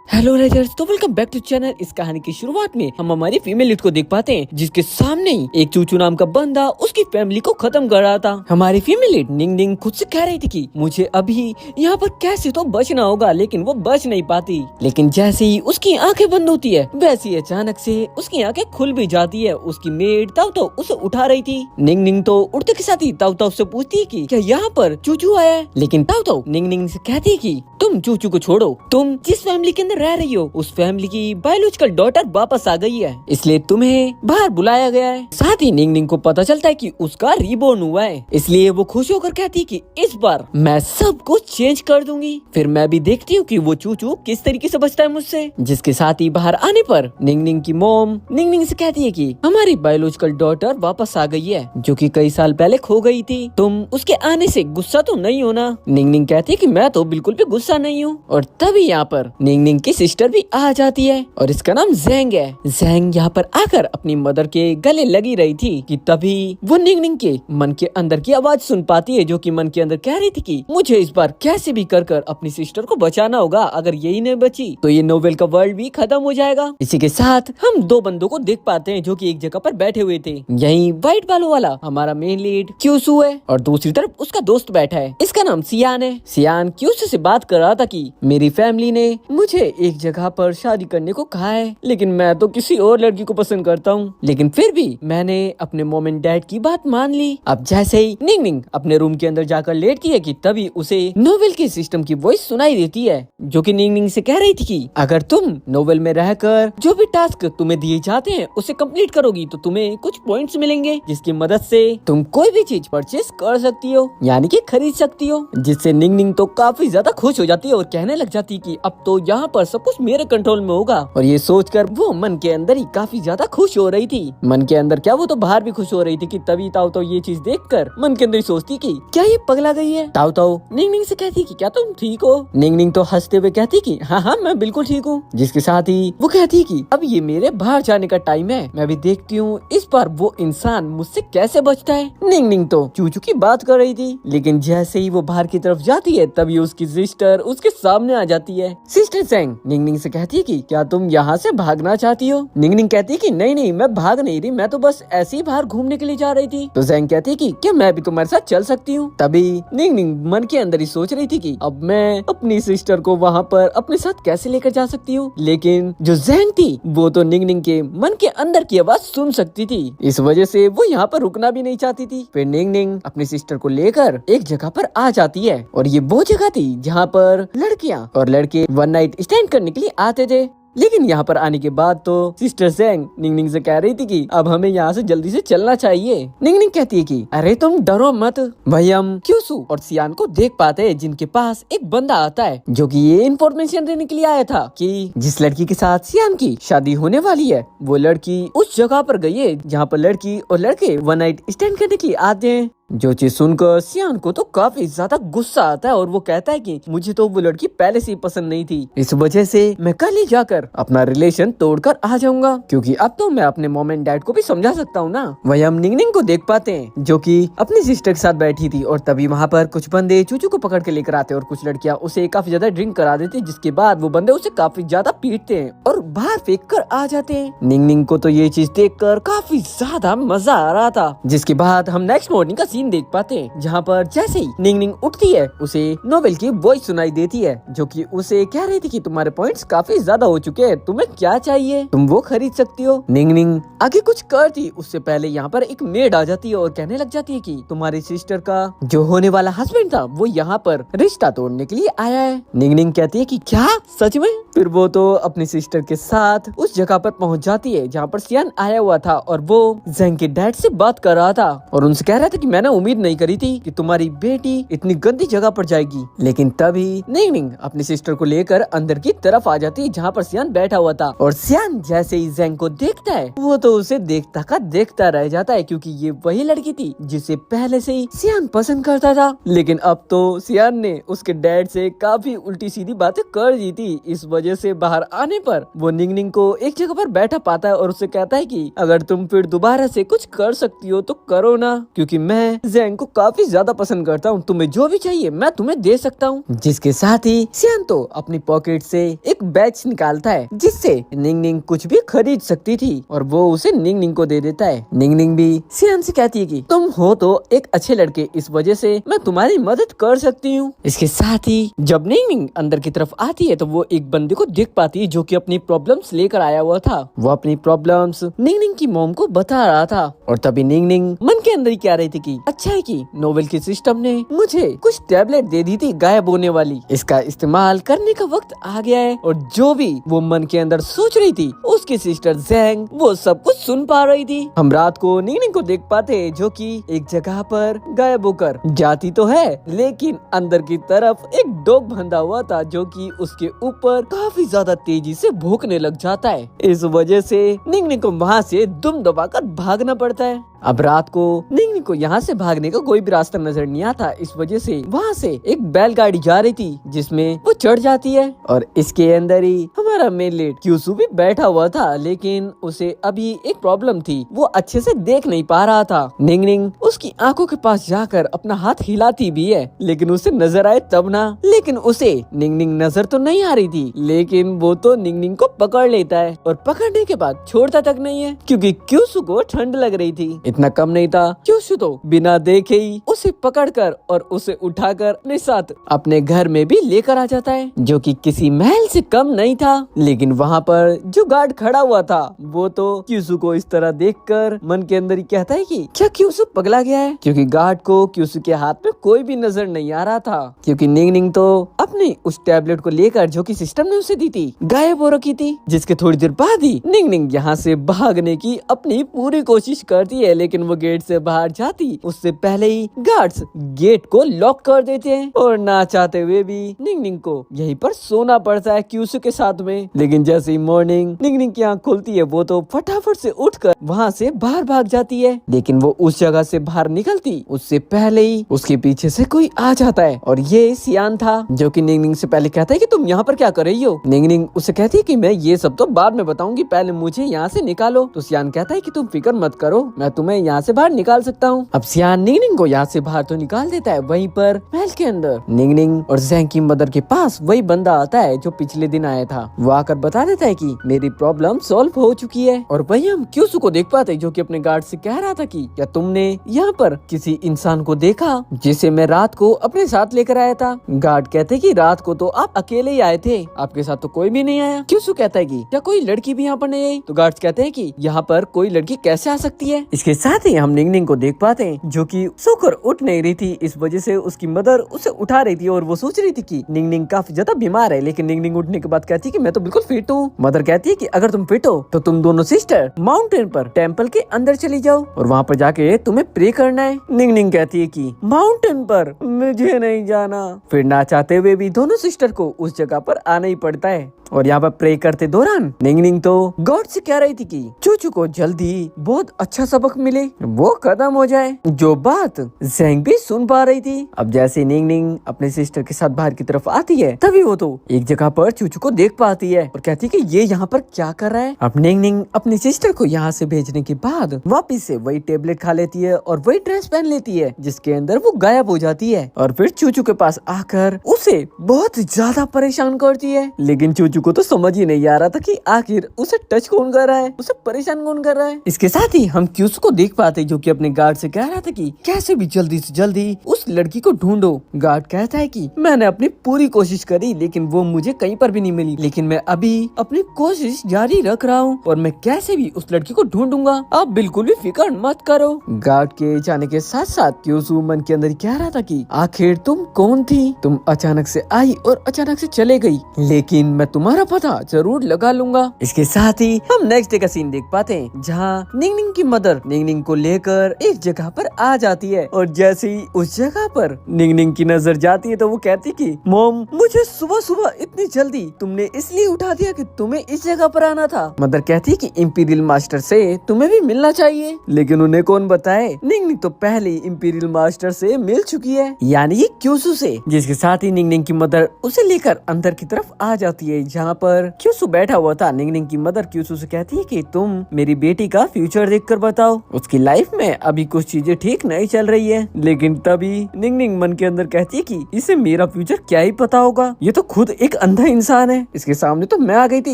Hello Riders, तो welcome back to channel. इस कहानी की शुरुआत में हम हमारी फीमेल लीड को देख पाते हैं, जिसके सामने ही एक चूचू नाम का बंदा उसकी फैमिली को खत्म कर रहा था। हमारी फीमेल लीड निंग निंग खुद से कह रही थी कि मुझे अभी यहाँ पर कैसे तो बचना होगा, लेकिन वो बच नहीं पाती। लेकिन जैसे ही उसकी आंखें बंद होती है, वैसे ही अचानक से उसकी आंखें खुल भी जाती है। उसकी मेड ताऊ ताऊ उसे उठा रही थी। निंग निंग तो उड़ते के साथ ही ताऊ ताऊ से पूछती है कि क्या यहाँ पर चूचू आया है, लेकिन ताऊ ताऊ निंग निंग से कहती है कि तुम चूचू को छोड़ो, तुम जिस फैमिली के अंदर रह रही हो उस फैमिली की बायोलॉजिकल डॉटर वापस आ गई है, इसलिए तुम्हें बाहर बुलाया गया है। साथ ही निंग निंग को पता चलता है कि उसका रीबॉर्न हुआ है, इसलिए वो खुश होकर कहती है कि इस बार मैं सब कुछ चेंज कर दूंगी। फिर मैं भी देखती हूँ कि वो चूचू किस तरीके से बचता है मुझसे। जिसके साथ ही बाहर आने पर निंग निंग की मॉम निंग निंग से कहती है कि हमारी बायोलॉजिकल डॉटर वापस आ गई है, जो कि कई साल पहले खो गई थी। तुम उसके आने से गुस्सा तो नहीं होना। निंग निंग कहती है कि मैं तो बिल्कुल भी गुस्सा नहीं हूँ। और तभी यहाँ पर निंग निंग की सिस्टर भी आ जाती है और इसका नाम ज़ेंग है। ज़ेंग यहाँ पर आकर अपनी मदर के गले लगी रही थी कि तभी वो निंग निंग के मन के अंदर की आवाज सुन पाती है, जो कि मन के अंदर कह रही थी कि मुझे इस बार कैसे भी कर अपनी सिस्टर को बचाना होगा। अगर यही नहीं बची तो ये नोवेल का वर्ल्ड भी खत्म हो जाएगा। इसी के साथ हम दो बंदों को देख पाते हैं, जो कि एक जगह पर बैठे हुए थे। यही व्हाइट बालों वाला हमारा मेन लीड क्यूसू है और दूसरी तरफ उसका दोस्त बैठा है, इसका नाम सियान है। सियान क्यूसू से बात कर रहा था कि मेरी फैमिली ने मुझे एक जगह पर शादी करने को कहा है, लेकिन मैं तो किसी और लड़की को पसंद करता हूँ। लेकिन फिर भी मैंने अपने मॉम एंड डैड की बात मान ली। अब जैसे ही निंग निंग अपने रूम के अंदर जाकर लेटती है कि तभी उसे नोवेल के सिस्टम की वॉइस सुनाई देती है, जो कि निंग निंग से कह रही थी कि अगर तुम नोवेल में रहकर जो भी टास्क तुम्हें दिए जाते हैं उसे कंप्लीट करोगी तो तुम्हें कुछ पॉइंट्स मिलेंगे, जिसकी मदद से तुम कोई भी चीज परचेस कर सकती हो, यानी कि खरीद सकती हो। जिससे निंग निंग तो काफी ज्यादा खुश हो जाती है और कहने लग जाती है कि अब तो यहाँ पर सब कुछ मेरे कंट्रोल में होगा। और ये सोचकर वो मन के अंदर ही काफी ज्यादा खुश हो रही थी। मन के अंदर क्या, वो तो बाहर भी खुश हो रही थी कि तभी ताऊ ताऊ ये चीज देखकर मन के अंदर ही सोचती कि क्या ये पगला गई है। ताऊ ताऊ निंग निंग से कहती कि क्या तुम ठीक हो। निंग निंग तो हंसते हुए कहती कि हाँ हाँ मैं बिल्कुल ठीक हूँ। जिसके साथ ही वो कहती कि अब ये मेरे बाहर जाने का टाइम है, मैं भी देखती हूँ इस बार वो इंसान मुझसे कैसे बचता है। निंग निंग तो चूचू की बात कर रही थी, लेकिन जैसे ही वो बाहर की तरफ जाती है तभी उसकी सिस्टर उसके सामने आ जाती है। सिस्टर ज़ेंग निंग निंग से कहती है कि क्या तुम यहाँ से भागना चाहती हो। निंग निंग कहती है कि नहीं नहीं, मैं भाग नहीं रही, मैं तो बस ऐसे ही बाहर घूमने के लिए जा रही थी। तो ज़ेंग कहती है कि क्या मैं भी तुम्हारे साथ चल सकती हूँ। तभी निंग निंग मन के अंदर ही सोच रही थी कि अब मैं अपनी सिस्टर को वहाँ पर अपने साथ कैसे लेकर जा सकती हूँ। लेकिन जो ज़ेंग थी वो तो निंग निंग के मन के अंदर की आवाज सुन सकती थी, इस वजह से वो यहाँ पर रुकना भी नहीं चाहती थी। फिर निंग निंग अपनी सिस्टर को लेकर एक जगह पर आ जाती है और ये वो जगह थी जहाँ पर लड़कियाँ और लड़के वन नाइट स्टैंड करने के लिए आते थे। लेकिन यहाँ पर आने के बाद तो सिस्टर ज़ेंग निंग निंग से कह रही थी कि अब हमें यहाँ से जल्दी से चलना चाहिए। निंग निंग कहती है कि अरे तुम डरो मत। वही हम क्यूसू और सियान को देख पाते हैं, जिनके पास एक बंदा आता है जो कि ये इन्फॉर्मेशन देने के लिए आया था कि जिस लड़की के साथ सियान की शादी होने वाली है वो लड़की उस जगह पर गई है जहाँ पर लड़की और लड़के वन नाइट स्टैंड करने के लिए आते हैं। जो चीज सुनकर सियान को तो काफी ज्यादा गुस्सा आता है और वो कहता है कि मुझे तो वो लड़की पहले से ही पसंद नहीं थी, इस वजह से मैं कल ही जाकर अपना रिलेशन तोड़कर आ जाऊंगा, क्योंकि अब तो मैं अपने मॉम एंड डैड को भी समझा सकता हूँ ना। वही हम निंग निंग को देख पाते हैं जो कि अपनी सिस्टर के साथ बैठी थी और तभी वहाँ पर कुछ बंदे चूचू को पकड़ के लेकर आते हैं और कुछ लड़कियाँ उसे काफी ज्यादा ड्रिंक करा देती है, जिसके बाद वो बंदे उसे काफी ज्यादा पीटते हैं और बाहर फेंक कर आ जाते हैं। निंग निंग को तो ये चीज देख कर काफी ज्यादा मजा आ रहा था। जिसके बाद हम नेक्स्ट मॉर्निंग का सीन देख पाते हैं, जहाँ पर जैसे ही निंग निंग उठती है उसे नोवेल की वॉइस सुनाई देती है, जो कि उसे कह रही थी कि तुम्हारे पॉइंट्स काफी ज्यादा हो चुके हैं, तुम्हें क्या चाहिए तुम वो खरीद सकती हो। निंग निंग आगे कुछ करती उससे पहले यहाँ पर एक मेड आ जाती है और कहने लग जाती है कि तुम्हारी सिस्टर का जो होने वाला हस्बैंड था वो यहाँ पर रिश्ता तोड़ने के लिए आया है। निंग निंग कहती है कि क्या सच में। फिर वो तो अपनी सिस्टर के साथ उस जगह पर पहुँच जाती है जहाँ पर सियान आया हुआ था और वो ज़ेंग के डैड से बात कर रहा था और उनसे कह रहा था कि मैंने उम्मीद नहीं करी थी कि तुम्हारी बेटी इतनी गंदी जगह पर जाएगी। लेकिन तभी निंग निंग अपनी सिस्टर को लेकर अंदर की तरफ आ जाती है जहाँ पर सियान बैठा हुआ था और सियान जैसे ही ज़ेंग को देखता है वो तो उसे देखता का देखता रह जाता है, क्योंकि ये वही लड़की थी जिसे पहले से ही सियान पसंद करता था। लेकिन अब तो सियान ने उसके डैड से काफी उल्टी सीधी बातें कर दी थी, इस वजह से बाहर आने पर वो निंग निंग को एक जगह पर बैठा पाता है और उससे कहता है कि अगर तुम फिर दोबारा से कुछ कर सकती हो तो करो ना, क्योंकि मैं मैं जैंग को काफी ज्यादा पसंद करता हूँ, तुम्हें जो भी चाहिए मैं तुम्हें दे सकता हूँ। जिसके साथ ही सियान तो अपनी पॉकेट से एक बैच निकालता है जिससे निंग निंग कुछ भी खरीद सकती थी और वो उसे निंग निंग को दे देता है। निंग निंग भी सियान से कहती है कि तुम हो तो एक अच्छे लड़के, इस वजह से मैं तुम्हारी मदद कर सकती हूँ। इसके साथ ही जब निंग निंग अंदर की तरफ आती है तो वो एक बंदे को देख पाती है जो कि अपनी प्रॉब्लम्स लेकर आया हुआ था। वो अपनी प्रॉब्लम्स निंग निंग की मॉम को बता रहा था और तभी निंग निंग मन के अंदर ही क्या रही थी कि अच्छा है कि नोवेल के सिस्टम ने मुझे कुछ टैबलेट दे दी थी गायब होने वाली, इसका इस्तेमाल करने का वक्त आ गया है। और जो भी वो मन के अंदर सोच रही थी उसकी सिस्टर जैंग वो सब कुछ सुन पा रही थी। हम रात को निंग निंग को देख पाते हैं जो कि एक जगह पर गायब होकर जाती तो है लेकिन अंदर की तरफ एक डॉग बंधा हुआ था जो कि उसके ऊपर काफी ज्यादा तेजी से भौंकने लग जाता है। इस वजह से निंग निंग को वहाँ से दुम दबाकर भागना पड़ता है। अब रात को निंग निंग को यहाँ से भागने का कोई भी रास्ता नजर नहीं आता, इस वजह से वहाँ से एक बैलगाड़ी जा रही थी जिसमें वो चढ़ जाती है और इसके अंदर ही हमारा मेन लीड क्यूसू भी बैठा हुआ था लेकिन उसे अभी एक प्रॉब्लम थी, वो अच्छे से देख नहीं पा रहा था। निंग निंग उसकी आंखों के पास जाकर अपना हाथ हिलाती भी है लेकिन उसे नजर आए तब ना, लेकिन उसे निंग निंग नजर तो नहीं आ रही थी लेकिन वो तो निंग निंग को पकड़ लेता है और पकड़ने के बाद छोड़ता तक नहीं है क्योंकि क्यूसू को ठंड लग रही थी। इतना कम नहीं था, क्यूसू तो बिना देखे ही उसे पकड़कर और उसे उठाकर अपने साथ अपने घर में भी लेकर आ जाता है जो कि किसी महल से कम नहीं था। लेकिन वहाँ पर जो गार्ड खड़ा हुआ था वो तो क्यूसू को इस तरह देखकर मन के अंदर ही कहता है कि क्या क्यूसू पगला गया है, क्योंकि गार्ड को क्यूसू के हाथ में कोई भी नजर नहीं आ रहा था क्योंकि निंग निंग तो अपनी उस टैबलेट को लेकर जो कि सिस्टम ने उसे दी थी गायब हो रखी थी। जिसके थोड़ी देर बाद ही निंग निंग यहाँ से भागने की अपनी पूरी कोशिश करती है लेकिन वो गेट से बाहर जाती उससे पहले ही गार्ड्स गेट को लॉक कर देते हैं और ना चाहते हुए भी निंग निंग को यहीं पर सोना पड़ता है क्यूसू के साथ में। लेकिन जैसे ही मॉर्निंग निंग निंग की आंख खुलती है वो तो फटाफट से उठकर वहाँ से बाहर भाग जाती है लेकिन वो उस जगह से बाहर निकलती उससे पहले ही उसके पीछे से कोई आ जाता है और ये सियान था जो कि निंग निंग से पहले कहता है कि तुम यहाँ पर क्या कर रही हो। निंग निंग उसे कहती है कि मैं ये सब तो बाद में बताऊंगी, पहले मुझे यहाँ से निकालो। तो सियान कहता है कि तुम फिक्र मत करो, मैं तुम्हें यहाँ से बाहर निकाल सकता हूँ। अब सियान निंग निंग को यहाँ से बाहर तो निकाल देता है। वहीं पर महल के अंदर निंग निंग और जैंग की मदर के पास वही बंदा आता है जो पिछले दिन आया था। वो आकर बता देता है कि मेरी प्रॉब्लम सॉल्व हो चुकी है और वही हम क्यूसू को देख पाते जो कि अपने गार्ड से कह रहा था कि क्या तुमने यहाँ पर किसी इंसान को देखा जिसे मैं रात को अपने साथ लेकर आया था। गार्ड कहते कि रात को तो आप अकेले ही आए थे, आपके साथ तो कोई भी नहीं आया। क्यूसू कहता है कि क्या कोई लड़की भी यहाँ पर नहीं आई। तो गार्ड्स कहते हैं कि यहाँ पर कोई लड़की कैसे आ सकती है। इसके साथ ही हम निंग निंग को देख पाते हैं जो कि सोकर उठ नहीं रही थी, इस वजह से उसकी मदर उसे उठा रही थी और वो सोच रही थी कि निंग निंग काफी ज्यादा बीमार है। लेकिन निंग निंग उठने के बाद कहती है कि मैं तो बिल्कुल फिट हूँ। मदर कहती है कि अगर तुम फिट हो तो तुम दोनों सिस्टर माउंटेन पर टेम्पल के अंदर चली जाओ और वहाँ पर जाके तुम्हें प्रे करना है। निंग निंग कहती है कि माउंटेन पर मुझे नहीं जाना। फिर ना चाहते हुए भी दोनों सिस्टर को उस जगह पर आना ही पड़ता है और यहाँ पर प्रे करते दौरान निंग निंग तो गॉड से कह रही थी कि चूचू को जल्दी बहुत अच्छा सबक मिले, वो खत्म हो जाए, जो बात जैंग भी सुन पा रही थी। अब जैसे निंग निंग अपने सिस्टर के साथ बाहर की तरफ आती है तभी वो तो एक जगह पर चूचू को देख पाती है और कहती है कि ये यहाँ पर क्या कर रहा है। अब निंग निंग अपनी सिस्टर को यहाँ से भेजने के बाद वापिस से वही टेबलेट खा लेती है और वही ड्रेस पहन लेती है जिसके अंदर वो गायब हो जाती है और फिर चूचू के पास आकर उसे बहुत ज्यादा परेशान करती है। लेकिन चूचू को तो समझ ही नहीं आ रहा था कि आखिर उसे टच कौन कर रहा है, उसे परेशान कौन कर रहा है। इसके साथ ही हम क्यूसू को देख पाते जो कि अपने गार्ड से कह रहा था कि कैसे भी जल्दी से जल्दी उस लड़की को ढूंढो। गार्ड कहता है कि मैंने अपनी पूरी कोशिश करी लेकिन वो मुझे कहीं पर भी नहीं मिली, लेकिन मैं अभी अपनी कोशिश जारी रख रहा हूँ और मैं कैसे भी उस लड़की को ढूंढूंगा, आप बिल्कुल भी फिक्र मत करो। गार्ड के जाने के साथ साथ क्यूसू मन के अंदर कह रहा था कि आखिर तुम कौन थी, तुम अचानक से आई और अचानक से चले गई, लेकिन मैं तुम्हारा पता जरूर लगा लूंगा। इसके साथ ही हम नेक्स्ट डे का सीन देख पाते हैं जहाँ निंग निंग की मदर निंग निंग को लेकर एक जगह पर आ जाती है और जैसे ही उस जगह पर निंग निंग की नजर जाती है तो वो कहती कि मॉम मुझे सुबह सुबह इतनी जल्दी तुमने इसलिए उठा दिया कि तुम्हें इस जगह पर आना था। मदर कहती कि इंपीरियल मास्टर से तुम्हें भी मिलना चाहिए, लेकिन उन्हें कौन बताए निंग निंग तो पहले इंपीरियल मास्टर से मिल चुकी है, यानी कि क्यूसू से। जिसके साथ ही निंग निंग निंगनिंग की मदर उसे लेकर अंदर की तरफ आ जाती है, जहाँ पर क्यूसू बैठा हुआ था। निंगनिंग की मदर क्यूसू से कहती है कि तुम मेरी बेटी का फ्यूचर देखकर बताओ, उसकी लाइफ में अभी कुछ चीजें ठीक नहीं चल रही है। लेकिन तभी निंगनिंग मन के अंदर कहती है कि इसे मेरा फ्यूचर क्या ही पता होगा, ये तो खुद एक अंधा इंसान है, इसके सामने तो मैं आ गई थी,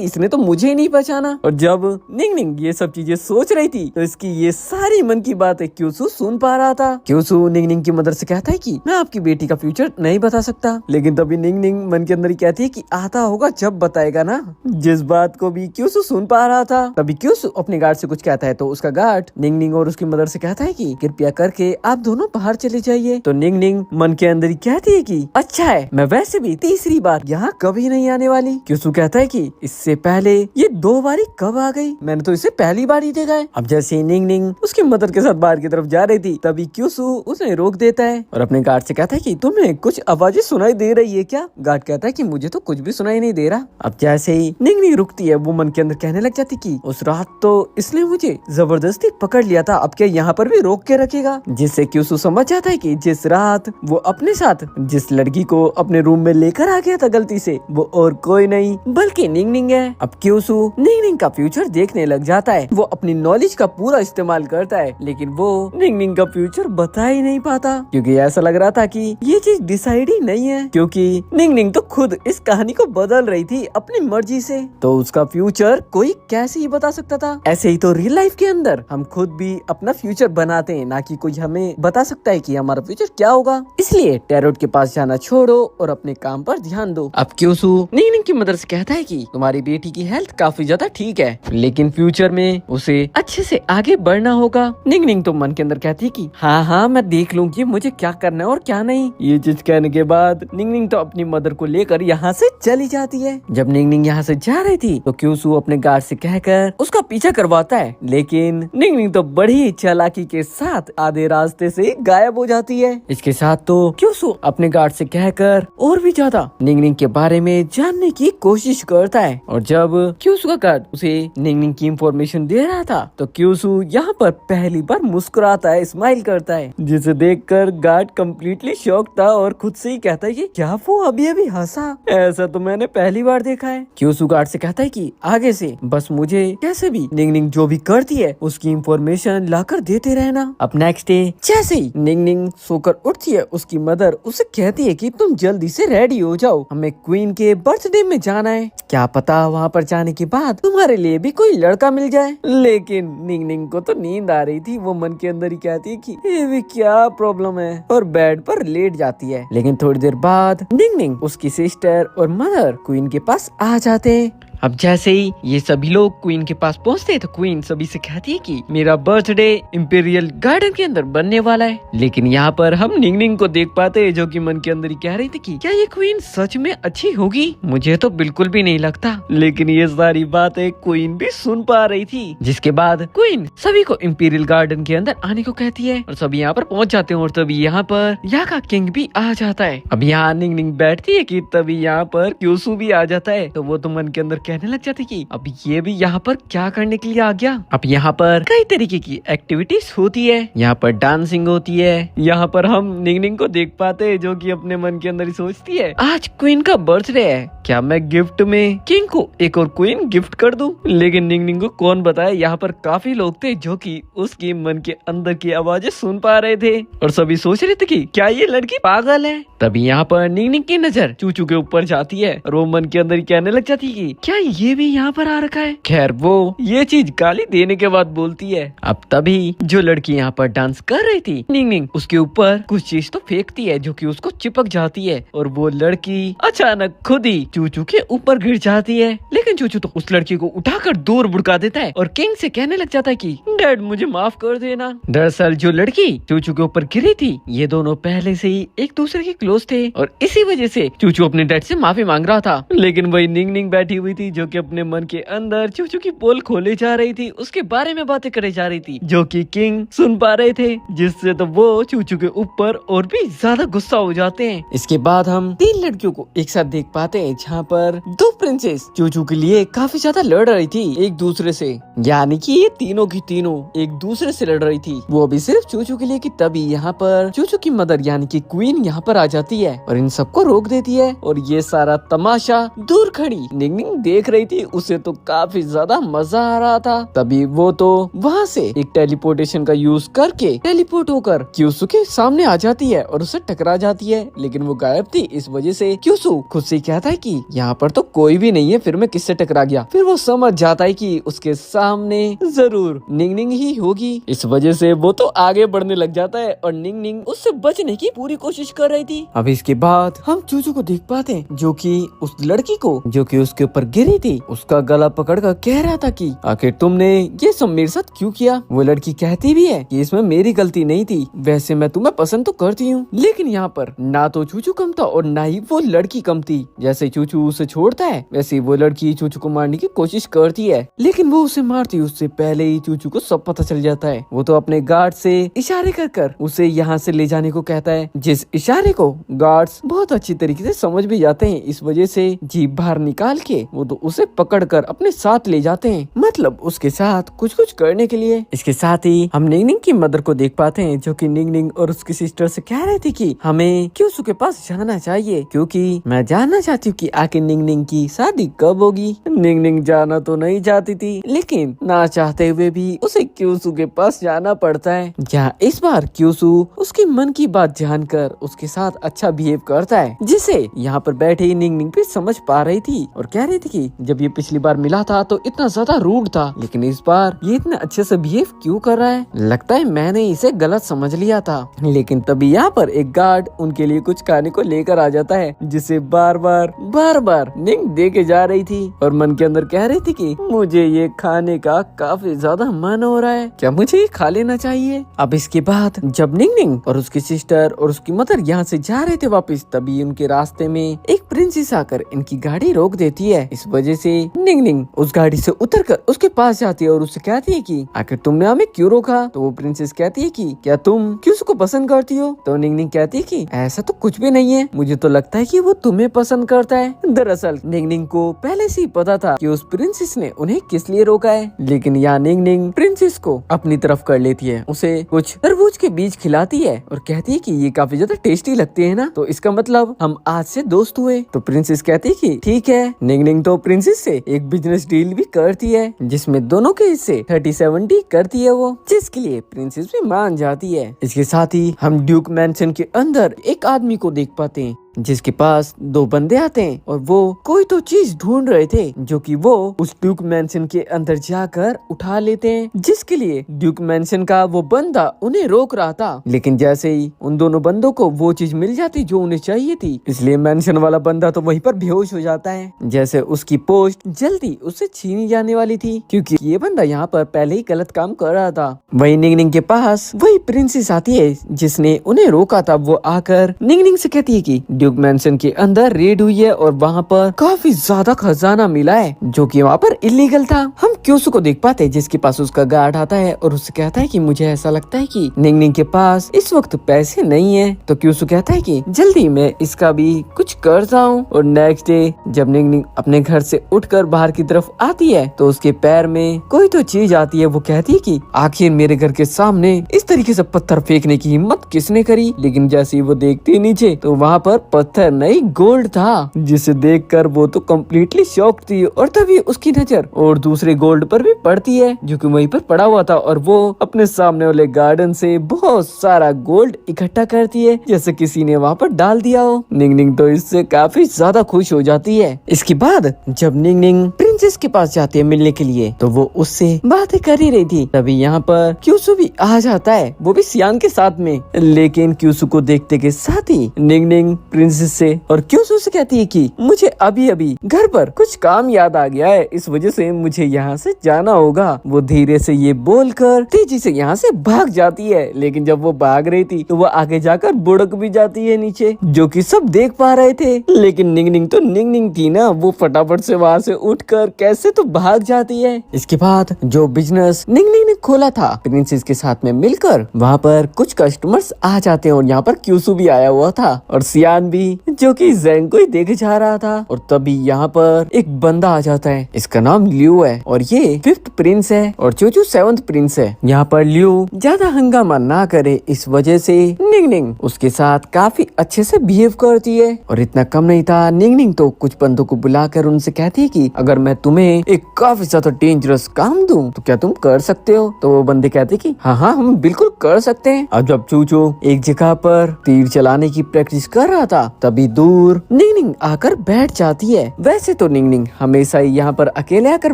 इसने तो मुझे ही नहीं पहचाना। और जब निंगनिंग ये सब चीजें सोच रही थी तो इसकी ये सारी मन की बातें क्यूसू सुन पा रहा था। क्यूसू निंगनिंग की मदर से कहता है कि मैं आपकी बेटी का फ्यूचर नहीं बता सकता। लेकिन तभी निंगनिंग मन के अंदर ही कहती है कि आता होगा जब बताएगा ना। जिस बात को भी क्यूसू सुन पा रहा था, तभी क्यूसू अपने गार्ड से कुछ कहता है तो उसका गार्ड निंगनिंग और उसकी मदर से कहता है कि कृपया करके आप दोनों बाहर चले जाइए। तो निंगनिंग मन के अंदर ही कहती है कि अच्छा है, मैं वैसे भी तीसरी बार यहाँ कभी नहीं आने वाली। क्यूसू कहता है कि इससे पहले ये 2 बारी कब आ गई, मैंने तो इसे पहली बार ही देखा है। अब जैसे निंगनिंग उसकी मदर के साथ बाहर की तरफ जा रही थी, तभी क्यूसू उसे रोक देता है और अपने गार्ड से कहता है कि तुम्हें कुछ आवाजें सुनाई दे रही है क्या? गार्ड कहता है कि मुझे तो कुछ भी सुनाई नहीं दे रहा। अब जैसे ही निंगनिंग रुकती है, वो मन के अंदर कहने लग जाती कि उस रात तो इसने मुझे जबरदस्ती पकड़ लिया था, अब क्या यहाँ पर भी रोक के रखेगा? जिससे क्यूसू समझ जाता है कि जिस रात वो अपने साथ जिस लड़की को अपने रूम में लेकर आ गया था गलती से, वो और कोई नहीं बल्कि निंगनिंग है। अब क्यूसू निंगनिंग का फ्यूचर देखने लग जाता है। वो अपनी नॉलेज का पूरा इस्तेमाल करता है, लेकिन वो निंगनिंग का फ्यूचर बता ही नहीं पाता, क्योंकि ऐसा लग रहा था कि ये चीज डिसाइड ही नहीं है, क्योंकि निंगनिंग तो खुद इस कहानी को बदल रही थी अपनी मर्जी से। तो उसका फ्यूचर कोई कैसे ही बता सकता था? ऐसे ही तो रियल लाइफ के अंदर हम खुद भी अपना फ्यूचर बनाते हैं, ना कि कोई हमें बता सकता है कि हमारा फ्यूचर क्या होगा। इसलिए टैरोट के पास जाना छोड़ो और अपने काम पर ध्यान दो। अब क्यूसू निंगनिंग की मदर से कहता है कि तुम्हारी बेटी की हेल्थ काफी ज्यादा ठीक है, लेकिन फ्यूचर में उसे अच्छे से आगे बढ़ना होगा। निंगनिंग तो मन के अंदर कहती है कि हाँ मैं देख लूंगी मुझे क्या करना है और क्या नहीं। ये चीज कहने के बाद निंगनिंग तो अपनी मदर को लेकर यहाँ से चली जाती है। जब निंगनिंग यहाँ से जा रही थी तो क्यूसू अपने गार्ड से कहकर उसका पीछा करवाता है, लेकिन निंगनिंग तो बड़ी चालाकी के साथ आधे रास्ते से गायब हो जाती है। इसके साथ तो क्यूसू अपने गार्ड से कहकर और भी ज्यादा निंगनिंग के बारे में जानने की कोशिश करता है। और जब क्यूसू का गार्ड उसे निंगनिंग की इंफॉर्मेशन दे रहा था तो क्यूसू यहाँ पर पहली बार मुस्कुराता है, स्माइल करता है, जिसे देखकर गार्ड कम्प्लीटली शॉक था और खुद से ही कहता है कि क्या वो अभी अभी हंसा? ऐसा तो मैंने पहली बार देखा है। क्यूसू गार्ड से कहता है कि आगे से बस मुझे कैसे भी निंगनिंग जो भी करती है उसकी इंफॉर्मेशन लाकर देते रहना। अब नेक्स्ट डे जैसे ही निंगनिंग सोकर उठती है, उसकी मदर उसे कहती है कि तुम जल्दी से रेडी हो जाओ, हमें क्वीन के बर्थडे में जाना है, क्या पता वहाँ पर जाने के बाद तुम्हारे लिए भी कोई लड़का मिल जाए। लेकिन निंगनिंग को तो नींद आ रही थी, वो मन के अंदर ही कहती है कि ये भी क्या प्रॉब्लम है, और बेड पर लेट जाती है। लेकिन थोड़ी देर बाद निंगनिंग, उसकी सिस्टर और मदर क्वीन के पास आ जाते हैं। अब जैसे ही ये सभी लोग क्वीन के पास पहुंचते हैं तो क्वीन सभी से कहती है कि मेरा बर्थडे इंपीरियल गार्डन के अंदर बनने वाला है। लेकिन यहाँ पर हम निंगनिंग को देख पाते हैं, जो कि मन के अंदर ही कह रही थी कि क्या ये क्वीन सच में अच्छी होगी? मुझे तो बिल्कुल भी नहीं लगता। लेकिन ये सारी बातें क्वीन भी सुन पा रही थी, जिसके बाद क्वीन सभी को इंपीरियल गार्डन के अंदर आने को कहती है और सभी यहाँ पर पहुँच जाते हैं। और तभी यहाँ पर यहाँ का किंग भी आ जाता है। अब यहाँ निंगनिंग बैठती है कि तभी यहाँ पर क्यूसू भी आ जाता है, तो वो तो मन के अंदर कहने लग जाती कि अब ये भी यहाँ पर क्या करने के लिए आ गया। अब यहाँ पर कई तरीके की एक्टिविटीज होती है, यहाँ पर डांसिंग होती है। यहाँ पर हम निंगनिंग को देख पाते हैं, जो कि अपने मन के अंदर ही सोचती है आज क्वीन का बर्थडे है, क्या मैं गिफ्ट में किंग को एक और क्वीन गिफ्ट कर दूं? लेकिन निंगनिंग को कौन बताए, यहाँ पर काफी लोग थे जो कि उसकी मन के अंदर की आवाजें सुन पा रहे थे और सभी सोच रहे थे कि क्या ये लड़की पागल है। तभी यहाँ पर निंगनिंग की नजर चूचू के ऊपर जाती है और वो मन के अंदर ही कहने लग जाती है कि क्या ये भी यहाँ पर आ रखा है। खैर वो ये चीज गाली देने के बाद बोलती है। अब तभी जो लड़की यहाँ पर डांस कर रही थी, निंगनिंग उसके ऊपर कुछ चीज तो फेंकती है जो कि उसको चिपक जाती है और वो लड़की अचानक खुद ही चूचू के ऊपर गिर जाती है। लेकिन चूचू तो उस लड़की को उठाकर दूर भुड़का देता है और किंग से कहने लग जाता है कि डैड मुझे माफ कर देना। दरअसल जो लड़की चूचू के ऊपर गिरी थी, ये दोनों पहले से ही एक दूसरे के क्लोज थे और इसी वजह से चूचू अपने डैड से माफी मांग रहा था। लेकिन वही निंगनिंग बैठी हुई थी थी जो कि अपने मन के अंदर चूचू की पोल खोले जा रही थी, उसके बारे में बातें करे जा रही थी, जो कि किंग सुन पा रहे थे, जिससे तो वो चूचू के ऊपर और भी ज्यादा गुस्सा हो जाते हैं। इसके बाद हम 3 लड़कियों को एक साथ देख पाते हैं, जहाँ पर 2 प्रिंसेस चूचू के लिए काफी ज्यादा लड़ रही थी एक दूसरे से, यानी कि ये तीनों की तीनों एक दूसरे से लड़ रही थी, वो भी सिर्फ चूचू के लिए। कि तभी यहाँ पर चूचू की मदर यानी कि क्वीन यहाँ पर आ जाती है और इन सबको रोक देती है, और ये सारा तमाशा दूर खड़ी निंगनिंग देख रही थी, उसे तो काफी ज्यादा मजा आ रहा था। तभी वो तो वहाँ से एक टेलीपोर्टेशन का यूज करके टेलीपोर्ट होकर क्यूसू के सामने आ जाती है और उससे टकरा जाती है, लेकिन वो गायब थी, इस वजह से क्यूसू खुद से कहता है कि यहाँ पर तो कोई भी नहीं है, फिर मैं किससे टकरा गया। फिर वो समझ जाता है कि उसके सामने जरूर निंगनिंग ही होगी, इस वजह से वो तो आगे बढ़ने लग जाता है और निंगनिंग उससे बचने की पूरी कोशिश कर रही थी। अब इसके बाद हम चूचू को देख पाते हैं, जो कि उस लड़की को जो कि उसके ऊपर गिरी थी उसका गला पकड़कर कह रहा था कि आखिर तुमने ये सब मेरे साथ क्यों किया। वो लड़की कहती भी है कि इसमें मेरी गलती नहीं थी, वैसे मैं तुम्हें पसंद तो करती हूँ, लेकिन यहाँ पर ना तो चूचू कम था और ना ही वो लड़की कम थी। जैसे चूचू उसे छोड़ता है वैसे वो लड़की चूचू को मारने की कोशिश करती है, लेकिन वो उसे मारती उससे पहले ही चूचू को सब पता चल जाता है। वो तो अपने गार्ड से इशारे कर उसे यहाँ से ले जाने को कहता है, जिस इशारे को गार्ड्स बहुत अच्छी तरीके से समझ भी जाते हैं, इस वजह से जीभ बाहर निकाल के वो तो उसे पकड़कर अपने साथ ले जाते हैं, मतलब उसके साथ कुछ कुछ करने के लिए। इसके साथ ही हम निंगनिंग की मदर को देख पाते हैं, जो कि निंगनिंग और उसकी सिस्टर से कह रही थी कि हमें क्यूसू के पास जाना चाहिए, क्योंकि मैं जानना चाहती हूँ कि आखिर निंगनिंग की शादी कब होगी। निंगनिंग जाना तो नहीं चाहती थी, लेकिन ना चाहते हुए भी उसे क्यूसू के पास जाना पड़ता है, जहाँ इस बार क्यूसू उसकी मन की बात जानकर उसके साथ अच्छा बिहेव करता है, जिसे यहाँ पर बैठे ही निंगनिंग भी समझ पा रही थी और कह रही थी कि जब ये पिछली बार मिला था तो इतना ज्यादा रूड था, लेकिन इस बार ये इतना अच्छे से बिहेव क्यों कर रहा है, लगता है मैंने इसे गलत समझ लिया था। लेकिन तभी यहाँ पर एक गार्ड उनके लिए कुछ खाने को लेकर आ जाता है, जिसे बार बार निंग दे के जा रही थी और मन के अंदर कह रही थी कि मुझे ये खाने का काफी ज्यादा मन हो रहा है, क्या मुझे ये खा लेना चाहिए। अब इसके बाद जब निंगनिंग और उसकी सिस्टर और उसकी मदर यहाँ से जा रहे थे वापस, तभी उनके रास्ते में एक प्रिंसेस आकर इनकी गाड़ी रोक देती है। इस वजह से निंगनिंग उस गाड़ी से उतरकर उसके पास जाती है और उससे कहती है कि आखिर तुमने हमें क्यों रोका। तो वो प्रिंसेस कहती है कि क्या तुम क्यूसू को पसंद करती हो। तो निंगनिंग कहती है कि ऐसा तो कुछ भी नहीं है, मुझे तो लगता है कि वो तुम्हें पसंद करता है। दरअसल निंगनिंग को पहले से ही पता था कि उस प्रिंसेस ने उन्हें किस लिए रोका है, लेकिन यहाँ निंगनिंग प्रिंसेस को अपनी तरफ कर लेती है, उसे कुछ तरबूज के बीज खिलाती है और कहती है कि ये काफी ज्यादा टेस्टी लगते हैं ना, तो इसका मतलब हम आज से दोस्त हुए। तो प्रिंसेस कहती है कि ठीक है। निंगनिंग तो प्रिंसेस से एक बिजनेस डील भी करती है, जिसमें दोनों के हिस्से 30-70 करती है वो, जिसके लिए प्रिंसेस भी मान जाती है। इसके साथ ही हम ड्यूक मैंशन के अंदर एक आदमी को देख पाते हैं, जिसके पास 2 बंदे आते हैं और वो कोई तो चीज ढूंढ रहे थे, जो कि वो उस ड्यूक मैंशन के अंदर जाकर उठा लेते हैं, जिसके लिए ड्यूक मैंशन का वो बंदा उन्हें रोक रहा था। लेकिन जैसे ही उन दोनों बंदों को वो चीज मिल जाती जो उन्हें चाहिए थी, इसलिए मैंशन वाला बंदा तो वहीं पर बेहोश हो जाता है, जैसे उसकी पोस्ट जल्दी उससे छीनी जाने वाली थी, क्योंकि ये बंदा यहाँ पर पहले ही गलत काम कर रहा था। वही निंगनिंग के पास वही प्रिंसेस आती है जिसने उन्हें रोका था। वो आकर निंगनिंग से कहती है कि ड्यूक मैंशन के अंदर रेड हुई है और वहाँ पर काफी ज्यादा खजाना मिला है, जो कि वहाँ पर इलीगल था। हम क्यूसू को देख पाते हैं, जिसके पास उसका गार्ड आता है और उससे कहता है कि मुझे ऐसा लगता है कि निंगनिंग के पास इस वक्त पैसे नहीं है। तो क्यूसू कहता है कि जल्दी मैं इसका भी कुछ करता हूँ। और नेक्स्ट डे जब निंगनिंग अपने घर से उठकर बाहर की तरफ आती है, तो उसके पैर में कोई तो चीज आती है। वो कहती है कि आखिर मेरे घर के सामने इस तरीके से पत्थर फेंकने की हिम्मत किसने करी। लेकिन जैसे ही वो देखती है नीचे, तो वहाँ पर पत्थर नहीं गोल्ड था, जिसे देखकर वो तो कम्प्लीटली शॉक थी। और तभी उसकी नजर और दूसरे गोल्ड पर भी पड़ती है, जो कि वहीं पर पड़ा हुआ था, और वो अपने सामने वाले गार्डन से बहुत सारा गोल्ड इकट्ठा करती है, जैसे किसी ने वहाँ पर डाल दिया हो। निंगनिंग तो इससे काफी ज्यादा खुश हो जाती है। इसके बाद जब निंगनिंग प्रिंसेस के पास जाती है मिलने के लिए, तो वो उससे बातें कर ही रही थी। तभी यहाँ पर क्यूसू भी आ जाता है, वो भी सियांग के साथ में। लेकिन क्यूसू को देखते के साथ ही निंगनिंग प्रिंसेस से और क्यूसू से कहती है कि मुझे अभी अभी घर पर कुछ काम याद आ गया है, इस वजह से मुझे यहाँ से जाना होगा। वो धीरे से ये बोलकर तेजी से यहाँ से भाग जाती है। लेकिन जब वो भाग रही थी तो वो आगे जाकर बुड़क भी जाती है नीचे, जो कि सब देख पा रहे थे। लेकिन निंगनिंग तो निंगनिंग थी ना, वो फटाफट से वहाँ से उठकर कैसे तो भाग जाती है। इसके बाद जो बिजनेस निंगनिंग ने खोला था प्रिंसेस के साथ में मिलकर, वहाँ पर कुछ कस्टमर्स आ जाते हैं और यहाँ पर क्यूसू भी आया हुआ था और सियान भी, जो कि ज़ैंग को ही देखे जा रहा था। और तभी यहाँ पर एक बंदा आ जाता है, इसका नाम लियो है और ये 5th प्रिंस है और चूचू 7th प्रिंस है। यहाँ पर लियो ज्यादा हंगामा ना करे, इस वजह से निंगनिंग उसके साथ काफी अच्छे से बिहेव करती है। और इतना कम नहीं था, निंगनिंग तो कुछ बंदों को बुलाकर उनसे कहती है कि अगर मैं तुम्हें एक काफी ज्यादा डेंजरस काम दूं तो क्या तुम कर सकते हो। तो वो बंदे कहते कि हाँ हाँ हम बिल्कुल कर सकते हैं। अब जब चूचू एक जगह पर तीर चलाने की प्रैक्टिस कर रहा था, तभी दूर निंगनिंग आकर बैठ जाती है। वैसे तो निंगनिंग हमेशा ही यहाँ पर अकेले आकर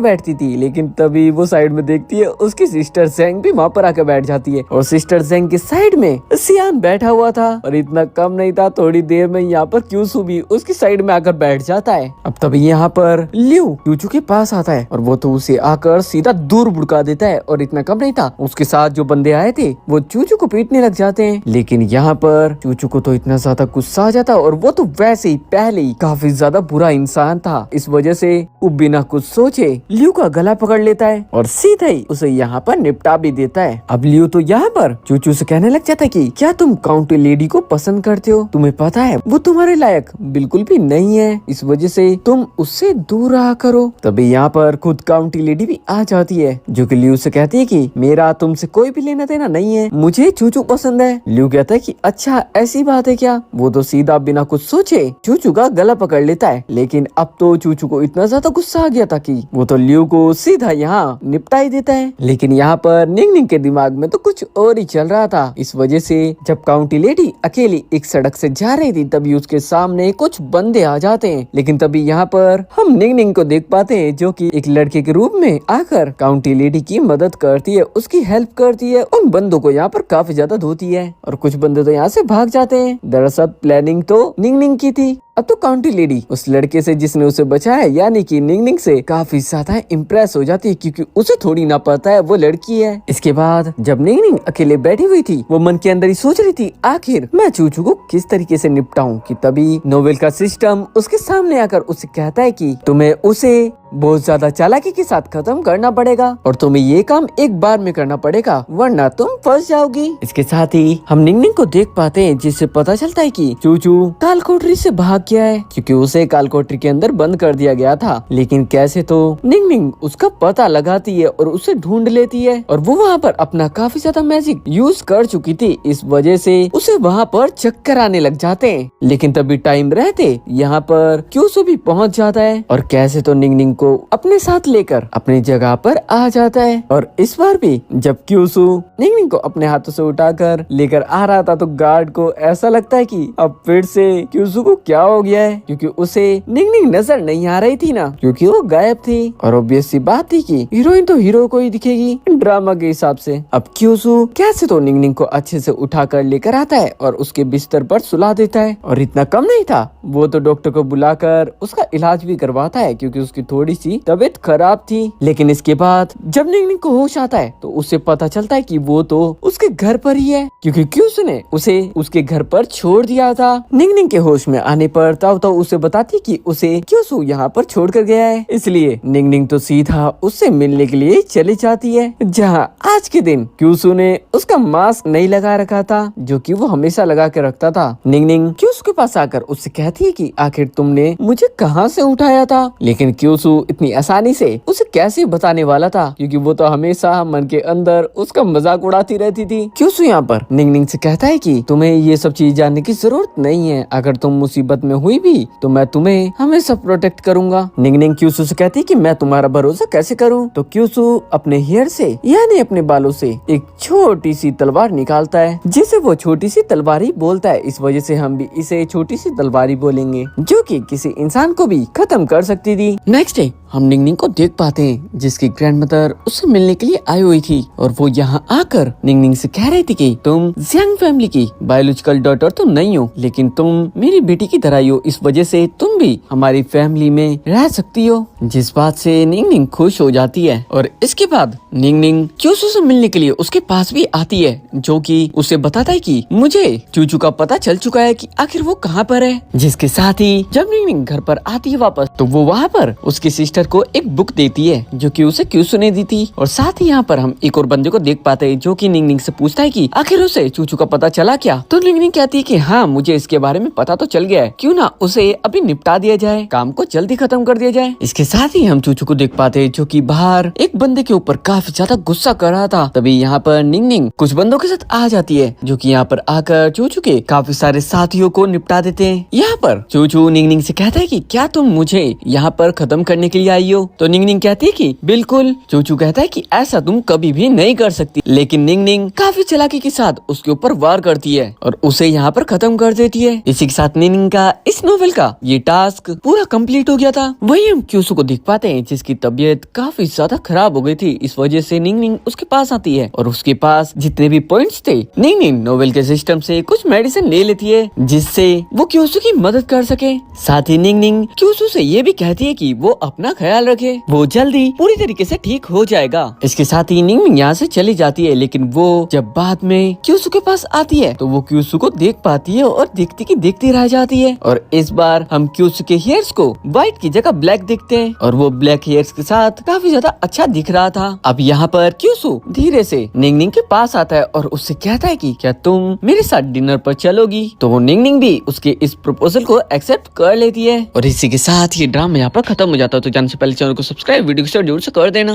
बैठती थी, लेकिन तभी वो साइड में देखती है उसकी सिस्टर ज़ैंग भी वहाँ पर आकर बैठ जाती है और सिस्टर ज़ैंग के साइड में सियान बैठा हुआ था। और इतना कम नहीं था, थोड़ी देर में यहाँ पर क्यूसू भी उसकी साइड में आकर बैठ जाता है। अब तभी यहाँ पर लियो चूचू के पास आता है और वो तो उसे आकर सीधा दूर बुड़का देता है। और इतना कम नहीं था, उसके साथ जो बंदे आए थे वो चूचू को पीटने लग जाते हैं। लेकिन यहाँ पर चूचू को तो इतना ज्यादा गुस्सा आ जाता, और वो तो वैसे ही पहले ही काफी ज्यादा बुरा इंसान था, इस वजह से वो बिना कुछ सोचे लियो का गला पकड़ लेता है और सीधा ही उसे यहाँ पर निपटा भी देता है। अब लियो तो यहाँ पर चूचू से कहने लग जाता है कि क्या तुम काउंटी लेडी को पसंद करते हो, तुम्हें पता है वो तुम्हारे लायक बिल्कुल भी नहीं है, इस वजह से तुम उससे दूर रहा करो। तभी यहाँ पर खुद काउंटी लेडी भी आ जाती है, जो कि लियो से कहती है कि मेरा तुमसे कोई भी लेना देना नहीं है, मुझे चूचू पसंद है। लियो कहता है कि अच्छा ऐसी बात है क्या। वो तो सीधा बिना कुछ सोचे चूचू का गला पकड़ लेता है। लेकिन अब तो चूचू को इतना ज्यादा गुस्सा आ गया था कि वो तो लियो को सीधा यहाँ निपटा ही देता है। लेकिन यहाँ पर निंगनिंग के दिमाग में तो कुछ और ही चल रहा था, इस वजह से जब काउंटी लेडी अकेली एक सड़क से जा रही थी, तभी उसके सामने कुछ बंदे आ जाते हैं। लेकिन तभी यहाँ पर हम निंगनिंग को देख पाते हैं, जो कि एक लड़के के रूप में आकर काउंटी लेडी की मदद करती है, उसकी हेल्प करती है। उन बंदों को यहाँ पर काफी ज्यादा धोती है और कुछ बंदे तो यहाँ से भाग जाते हैं। दरअसल प्लानिंग तो निंगनिंग की थी। अब तो काउंटी लेडी उस लड़के से जिसने उसे बचाया यानी कि निंगनिंग से काफी ज्यादा इम्प्रेस हो जाती है, क्योंकि उसे थोड़ी ना पता है वो लड़की है। इसके बाद जब निंगनिंग अकेले बैठी हुई थी, वो मन के अंदर ही सोच रही थी आखिर मैं चूचू को किस तरीके से निपटाऊं, कि तभी नोवेल का सिस्टम उसके सामने आकर उसे कहता है कि तुम्हें उसे बहुत ज्यादा चालाकी के साथ खत्म करना पड़ेगा और तुम्हें ये काम एक बार में करना पड़ेगा, वरना तुम फंस जाओगी। इसके साथ ही हम निंगनिंग को देख पाते हैं, जिससे पता चलता है कि चूचू कालकोठरी से भाग गया है, क्योंकि उसे कालकोठरी के अंदर बंद कर दिया गया था। लेकिन कैसे तो निंगनिंग उसका पता लगाती है और उसे ढूंढ लेती है, और वो वहाँ पर अपना काफी ज्यादा मैजिक यूज कर चुकी थी, इस वजह से उसे वहाँ पर चक्कर आने लग जाते हैं। लेकिन तभी टाइम रहते यहाँ पर क्यूसू भी पहुँच जाता है और कैसे तो निंगनिंग को अपने साथ लेकर अपनी जगह पर आ जाता है। और इस बार भी जब क्यूसू निंगनिंग को अपने हाथों से उठाकर लेकर आ रहा था, तो गार्ड को ऐसा लगता है कि अब फिर से क्यूसू को क्या हो गया है, क्योंकि उसे निंगनिंग नजर नहीं आ रही थी ना, क्योंकि वो गायब थी। और ऑब्वियस सी बात थी कि हीरोइन तो हीरो को ही दिखेगी ड्रामा के हिसाब से। अब क्यूसू कैसे तो निंगनिंग को अच्छे से उठाकर लेकर आता है और उसके बिस्तर पर सुला देता है। और इतना कम नहीं था, वो तो डॉक्टर को बुलाकर उसका इलाज भी करवाता है, क्योंकि उसकी थोड़ी सी तबीयत खराब थी। लेकिन इसके बाद जब निंगनिंग को होश आता है, तो उसे पता चलता है कि वो तो उसके घर पर ही है, क्योंकि क्यूसू ने उसे उसके घर पर छोड़ दिया था। निंगनिंग के होश में आने पर ताऊ तो उसे बताती कि उसे क्यूसू यहाँ पर छोड़ कर गया है, इसलिए निंगनिंग तो सीधा उससे मिलने के लिए चली जाती है, जहाँ आज के दिन क्यूसू ने उसका मास्क नहीं लगा रखा था, जो कि वो हमेशा लगा के रखता था। निंगनिंग क्यूसू के पास आकर उससे कहती है कि आखिर तुमने मुझे कहाँ से उठाया था। लेकिन क्यूसू इतनी आसानी से उसे कैसे बताने वाला था, क्योंकि वो तो हमेशा मन के अंदर उसका मजाक उड़ाती रहती थी। क्यूसू यहाँ पर निंगनिंग से कहता है कि तुम्हें ये सब चीज जानने की जरूरत नहीं है, अगर तुम मुसीबत में हुई भी तो मैं तुम्हें हमेशा प्रोटेक्ट करूंगा। निंगनिंग क्यूसू से कहती है कि मैं तुम्हारा भरोसा कैसे करूं। तो क्यूसू अपने हेयर से यानी अपने बालों से एक छोटी सी तलवार निकालता है, जिसे वो छोटी सी तलवार ही बोलता है, इस वजह से हम भी इसे छोटी सी तलवार ही बोलेंगे, जो कि किसी इंसान को भी खत्म कर सकती थी। नेक्स्ट डे हम निंगनिंग को देख पाते हैं जिसकी ग्रैंडमदर उससे मिलने के लिए आई हुई थी और वो यहाँ आकर निंगनिंग से कह रही थी कि तुम जियांग फैमिली की बायोलॉजिकल डॉटर तो नहीं हो, लेकिन तुम मेरी बेटी की तरह ही हो, इस वजह से तुम भी हमारी फैमिली में रह सकती हो। जिस बात से निंगनिंग खुश हो जाती है और इसके बाद निंगनिंग क्यूसू से मिलने के लिए उसके पास भी आती है, जो कि उसे बताता है कि मुझे चूचू का पता चल चुका है कि आखिर वो कहाँ पर है। जिसके साथ ही जब निंगनिंग घर पर आती है वापस, तो वो वहाँ पर उसकी सिस्टर को एक बुक देती है जो कि उसे क्यूसू ने दी थी। और साथ ही यहाँ पर हम एक और बंदे को देख पाते हैं जो कि निंगनिंग से पूछता है कि आखिर उसे चूचू का पता चला क्या। तो निंगनिंग कहती है कि हाँ, मुझे इसके बारे में पता तो चल गया है, क्यों ना उसे अभी निपटा दिया जाए, काम को जल्दी खत्म कर दिया जाए। इसके साथ ही हम चूचू को देख पाते हैं जो कि बाहर एक बंदे के ऊपर काफी ज्यादा गुस्सा कर रहा था। तभी यहाँ पर निंगनिंग कुछ बंदों के साथ आ जाती है जो कि यहाँ पर आकर चूचू के काफी सारे साथियों को निपटा देते हैं। यहाँ पर चूचू निंगनिंग से कहता है कि क्या तुम मुझे यहाँ पर खत्म करने के लिए आई हो। तो निंगनिंग कहती है कि बिल्कुल। चूचू कहता है कि ऐसा तुम कभी भी नहीं कर सकती, लेकिन निंगनिंग काफी चालाकी के साथ उसके ऊपर वार करती है और उसे यहाँ पर खत्म कर देती है। इसी के साथ निंगनिंग का इस नोवेल का ये टास्क पूरा कंप्लीट हो गया था। वही हम क्यूसू को देख पाते हैं जिसकी तबीयत काफी ज्यादा खराब हो गई थी। इस वजह से निंगनिंग उसके पास आती है और उसके पास जितने भी पॉइंट्स थे, निंगनिंग नोवेल के सिस्टम से कुछ मेडिसिन ले लेती है जिससे वो क्यूसू की मदद कर सके। साथ ही निंगनिंग क्यूसू से ये भी कहती है कि वो अपना ख्याल रखे, वो जल्दी पूरी तरीके से ठीक हो जाएगा। इसके साथ ही निंगनिंग यहाँ से चली जाती है, लेकिन वो जब बाद में क्यूसू के पास आती है तो वो क्यूसू को देख पाती है और देखती की देखती रह जाती है। और इस बार हम क्यूसू के हेयर्स को व्हाइट की जगह ब्लैक देखते हैं और वो ब्लैक हेयर्स के साथ काफी ज्यादा अच्छा दिख रहा था। अब यहाँ पर क्यूसू धीरे से निंगनिंग के पास आता है और उससे कहता है कि क्या तुम मेरे साथ डिनर पर चलोगी। तो वो निंगनिंग भी उसके इस प्रपोजल को एक्सेप्ट कर लेती है और इसी के साथ ये ड्रामा यहाँ पर खत्म हो जाता है। तो जानने से पहले चैनल को सब्सक्राइब, वीडियो को शेयर जरूर से कर देना।